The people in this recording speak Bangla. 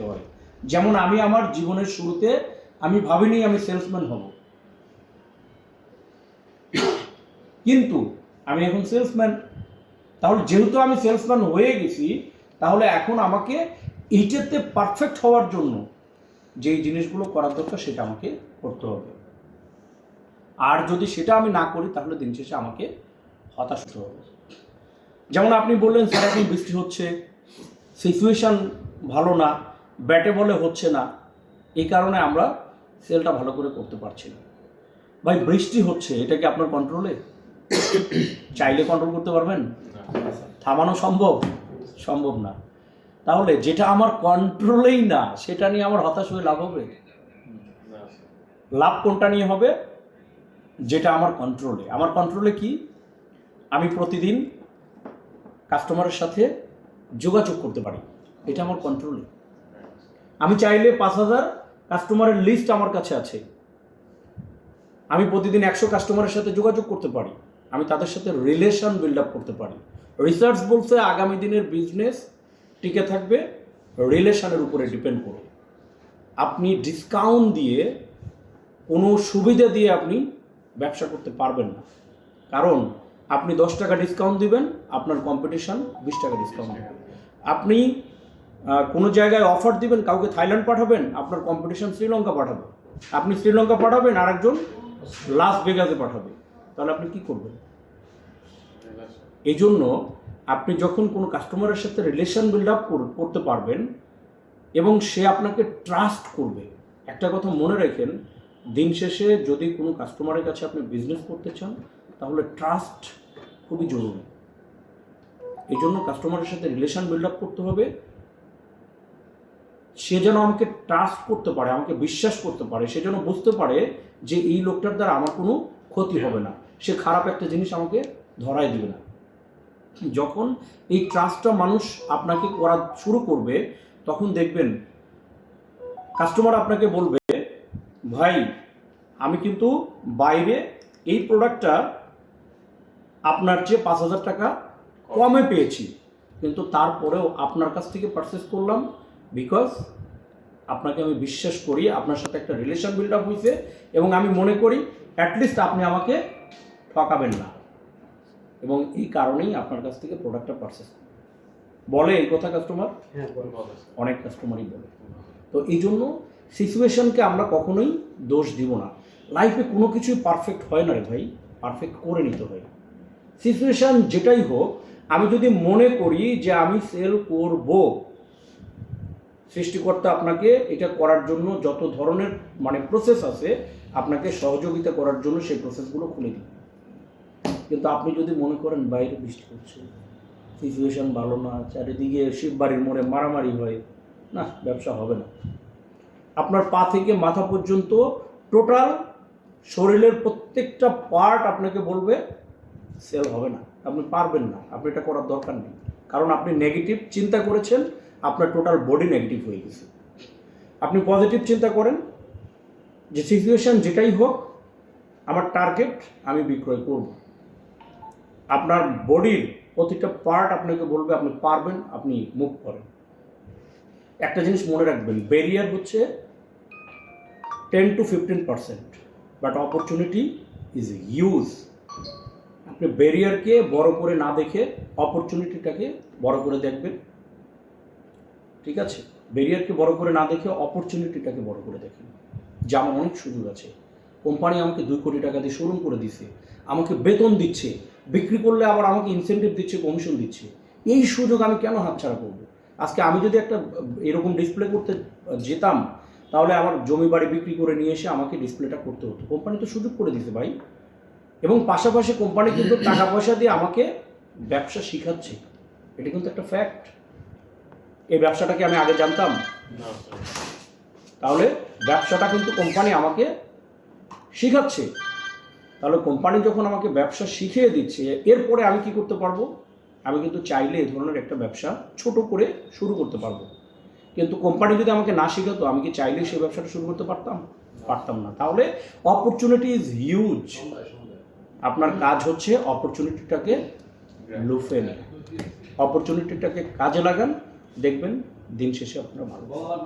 নিতে হয়। যেমন আমি আমার জীবনের শুরুতে আমি ভাবিনি আমি সেলসম্যান হব, কিন্তু আমি এখন সেলসম্যান। তাহলে যেহেতু আমি সেলসম্যান হয়ে গেছি, তাহলে এখন আমাকে এইটাতে পারফেক্ট হওয়ার জন্য যেই জিনিসগুলো করার দরকার সেটা আমাকে করতে হবে। আর যদি সেটা আমি না করি তাহলে দিন শেষে আমাকে হতাশ হতে হবে। যেমন আপনি বললেন স্যার এখন বৃষ্টি হচ্ছে, সিচুয়েশান ভালো না, ব্যাটে বলে হচ্ছে না, এই কারণে আমরা সেলটা ভালো করে করতে পারছি না। ভাই বৃষ্টি হচ্ছে, এটা কি আপনার কন্ট্রোলে? চাইলে কন্ট্রোল করতে পারবেন? থামানো সম্ভব? সম্ভব না। তাহলে যেটা আমার কন্ট্রোলেই না সেটা নিয়ে আমার হতাশ হয়ে লাভ হবে? লাভ কোনটা নিয়ে হবে? যেটা আমার কন্ট্রোলে। আমার কন্ট্রোলে কি? আমি প্রতিদিন কাস্টমারের সাথে যোগাযোগ করতে পারি, এটা আমার কন্ট্রোলে। আমি চাইলে 5,000 কাস্টমারের লিস্ট আমার কাছে আছে, আমি প্রতিদিন 100 কাস্টমারের সাথে যোগাযোগ করতে পারি, আমি তাদের সাথে রিলেশন বিল্ড আপ করতে পারি। রিসার্চ বলছে আগামী দিনের বিজনেস টিকে থাকবে রিলেশনের উপরে ডিপেন্ড করে। আপনি ডিসকাউন্ট দিয়ে, কোনো সুবিধা দিয়ে আপনি ব্যবসা করতে পারবেন না, কারণ আপনি 10 টাকা ডিসকাউন্ট দিবেন, আপনার কম্পিটিশন 20 টাকা ডিসকাউন্ট দেবে। আপনি কোনো জায়গায় অফার দিবেন, কাউকে থাইল্যান্ড পাঠাবেন, আপনার কম্পিটিশন শ্রীলঙ্কা পাঠাবে। আপনি শ্রীলঙ্কা পাঠাবেন, আরেকজন লাস ভেগাসে পাঠাবে, তাহলে আপনি কি করবেন? এই জন্য আপনি যখন কোনো কাস্টমারের সাথে রিলেশন বিল্ড আপ করতে পারবেন এবং সে আপনাকে ট্রাস্ট করবে। একটা কথা মনে রাখেন, দিন শেষে যদি কোনো কাস্টমারের কাছে আপনি বিজনেস করতে চান তাহলে ট্রাস্ট খুবই জরুরি। এই জন্য কাস্টমারের সাথে রিলেশন বিল্ড আপ করতে হবে, সে যেন আমাকে ট্রাস্ট করতে পারে, আমাকে বিশ্বাস করতে পারে, সে যেন বুঝতে পারে যে এই লোকটার দ্বারা আমার কোনো ক্ষতি হবে না, সে খারাপ একটা জিনিস আমাকে ধরাই দিবে না। যখন এই ট্রাস্টটা মানুষ আপনাকে করা শুরু করবে, তখন দেখবেন কাস্টমার আপনাকে বলবে, ভাই আমি কিন্তু বাইরে এই প্রোডাক্টটা আপনার চেয়ে 5,000 টাকা কমে পেয়েছি, কিন্তু তারপরেও আপনার কাছ থেকে পারচেস করলাম, বিকজ আপনাকে আমি বিশ্বাস করি, আপনার সাথে একটা রিলেশন বিল্ড আপ হয়েছে এবং আমি মনে করি অ্যাটলিস্ট আপনি আমাকে ঠকাবেন না, এবং এই কারণেই আপনার কাছ থেকে প্রোডাক্টটা পারচেস করি। বলে এই কথা কাস্টমার? অনেক কাস্টমারই বলে। তো এই জন্য সিচুয়েশনকে আমরা কখনোই দোষ দিব না। লাইফে কোনো কিছুই পারফেক্ট হয় না রে ভাই, পারফেক্ট করে নিতে হয়। সিচুয়েশান যেটাই হোক, আমি যদি মনে করি যে আমি সেল করব, সৃষ্টিকর্তা আপনাকে এটা করার জন্য যত ধরনের প্রসেস আছে আপনাকে সহযোগিতা করার জন্য সেই প্রসেসগুলো খুলে দিন। কিন্তু আপনি যদি মনে করেন বাইরে বৃষ্টি হচ্ছে, সিচুয়েশান ভালো না, চারিদিকে শিববাড়ির মোড়ে মারামারি হয়, না, ব্যবসা হবে না। আপনার পা থেকে মাথা পর্যন্ত টোটাল শরীরের প্রত্যেকটা পার্ট আপনাকে বলবে সেল হবে না, আপনি পারবেন না, আপনি এটা করার দরকার নেই, কারণ আপনি নেগেটিভ চিন্তা করেছেন, আপনার টোটাল বডি নেগেটিভ হয়ে গেছে। আপনি পজিটিভ চিন্তা করেন যে সিচুয়েশান যেটাই হোক আমার টার্গেট আমি বিক্রয় করব। আপনার বডির প্রতিটা পার্ট আপনাকে বলবে আপনি পারবেন, আপনি মুভ করেন। একটা জিনিস মনে রাখবেন, ব্যারিয়ার হচ্ছে 10 to 15%, but opportunity is huge. আপনি ব্যারিয়ারকে বড় করে না দেখে অপরচুনিটিটাকে বড় করে দেখবেন, ঠিক আছে? ব্যারিয়ারকে বড় করে না দেখে অপরচুনিটিটাকে বড় করে দেখেন, যে আমার অনেক সুযোগ আছে। কোম্পানি আমাকে 2 কোটি টাকা দিয়ে শোরুম করে দিচ্ছে, আমাকে বেতন দিচ্ছে, বিক্রি করলে আবার আমাকে ইনসেন্টিভ দিচ্ছে, কমিশন দিচ্ছে। এই সুযোগ আমি কেন হাতছাড়া করবো? আজকে আমি যদি একটা এরকম ডিসপ্লে করতে যেতাম, তাহলে আমার জমি বাড়ি বিক্রি করে নিয়ে এসে আমাকে ডিসপ্লেটা করতে হতো। কোম্পানি তো সুযোগ করে দিচ্ছে ভাই, এবং পাশাপাশি কোম্পানি কিন্তু টাকা পয়সা দিয়ে আমাকে ব্যবসা শিখাচ্ছে, এটা কিন্তু একটা ফ্যাক্ট। এই ব্যবসাটাকে আমি আগে জানতাম? তাহলে ব্যবসাটা কিন্তু কোম্পানি আমাকে শিখাচ্ছে। তাহলে কোম্পানি যখন আমাকে ব্যবসা শিখিয়ে দিচ্ছে, এরপরে আমি কি করতে পারবো? আমি কিন্তু চাইলে এই ধরনের একটা ব্যবসা ছোট করে শুরু করতে পারবো। কিন্তু কোম্পানি যদি আমাকে না শেখাতো, আমি কি চাইলেই সেই ব্যবসাটা শুরু করতে পারতাম? পারতাম না। তাহলে অপরচুনিটি ইজ হিউজ। আপনার কাজ হচ্ছে অপরচুনিটিটাকে লুফে নেয়, অপরচুনিটিটাকে কাজে লাগান, দেখবেন দিন শেষে আপনারা ভালো থাকবেন।